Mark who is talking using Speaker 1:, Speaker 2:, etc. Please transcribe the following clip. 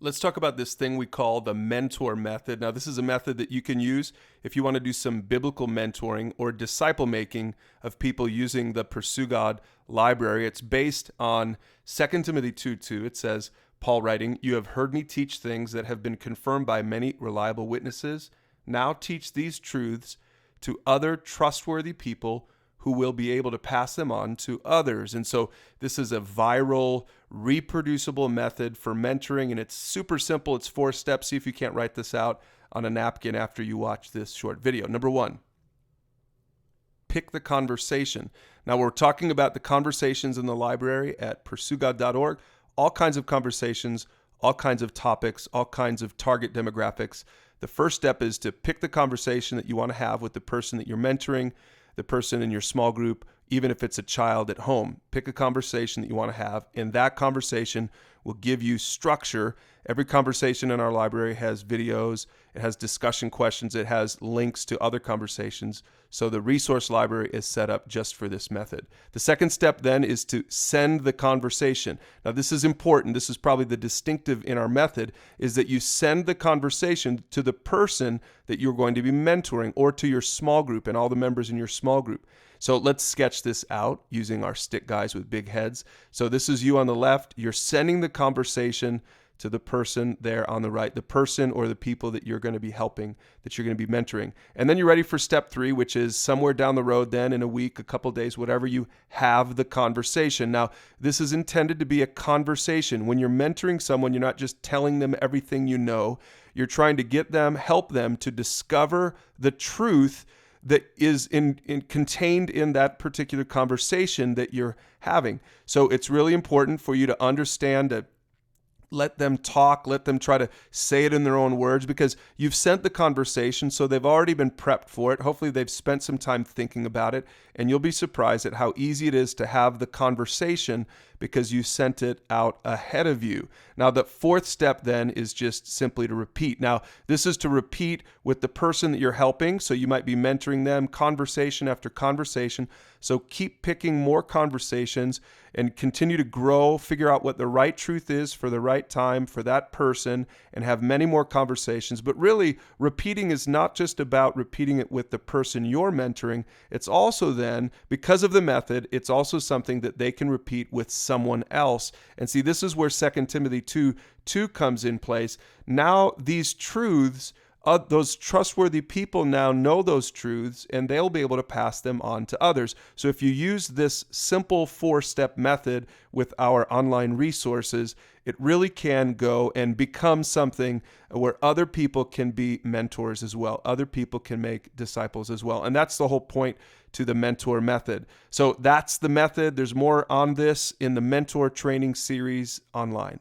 Speaker 1: Let's talk about this thing we call the mentor method. Now, this is a method that you can use if you want to do some biblical mentoring or disciple making of people using the Pursue God library. It's based on 2 Timothy 2:2. It says, Paul writing, "You have heard me teach things that have been confirmed by many reliable witnesses. Now teach these truths to other trustworthy people who will be able to pass them on to others." And so this is a viral, reproducible method for mentoring, and it's super simple. It's 4 steps. See if you can't write this out on a napkin after you watch this short video. Number 1, pick the conversation. Now, we're talking about the conversations in the library at pursuegod.org, all kinds of conversations, all kinds of topics, all kinds of target demographics. The first step is to pick the conversation that you want to have with the person that you're mentoring, the person in your small group, even if it's a child at home. Pick a conversation that you want to have, and that conversation will give you structure. Every conversation in our library has videos, it has discussion questions, it has links to other conversations. So the resource library is set up just for this method. The second step then is to send the conversation. Now, this is important. This is probably the distinctive in our method, is that you send the conversation to the person that you're going to be mentoring, or to your small group and all the members in your small group. So let's sketch this out using our stick guys with big heads. So this is you on the left. You're sending the conversation to the person there on the right, the person or the people that you're going to be helping, that you're going to be mentoring. And then you're ready for step 3, which is somewhere down the road then, in a week, a couple days, whatever, you have the conversation. Now, this is intended to be a conversation. When you're mentoring someone, you're not just telling them everything you know. You're trying to help them to discover the truth that is contained in that particular conversation that you're having. So it's really important for you to understand that let them talk, let them try to say it in their own words, because you've sent the conversation, so they've already been prepped for it. Hopefully they've spent some time thinking about it, and you'll be surprised at how easy it is to have the conversation because you sent it out ahead of you. Now, the 4th step then is just simply to repeat. Now, this is to repeat with the person that you're helping, so you might be mentoring them conversation after conversation. So keep picking more conversations and continue to grow, figure out what the right truth is for the right time for that person, and have many more conversations. But really, repeating is not just about repeating it with the person you're mentoring. It's also then, because of the method, it's also something that they can repeat with someone else. And see, this is where 2 Timothy 2:2 comes in place. Now, these truths, those trustworthy people now know those truths, and they'll be able to pass them on to others. So if you use this simple 4-step method with our online resources, it really can go and become something where other people can be mentors as well. Other people can make disciples as well. And that's the whole point to the mentor method. So that's the method. There's more on this in the mentor training series online.